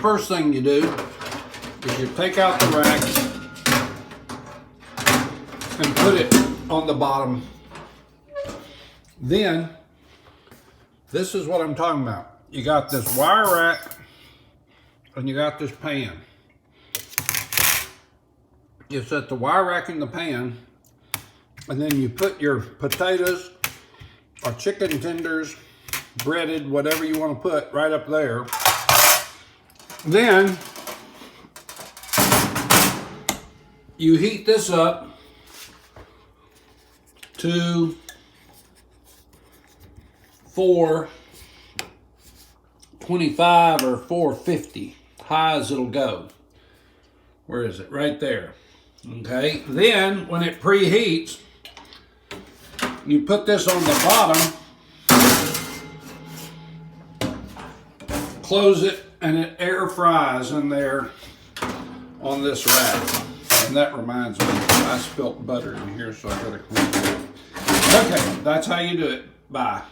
First thing you do is you take out the rack and put it on the bottom. Then, this is what I'm talking about. You got this wire rack and you got this pan. You set the wire rack in the pan, and then you put your potatoes or chicken tenders, breaded, whatever you want to put, right up there. Then you heat this up to 425 or 450, high as it'll go. Where is it? Right there. Okay, then when it preheats, you put this on the bottom, close it, and it air fries in there on this rack. And that reminds me, I spilt butter in here, so I gotta clean it. Okay, that's how you do it. Bye.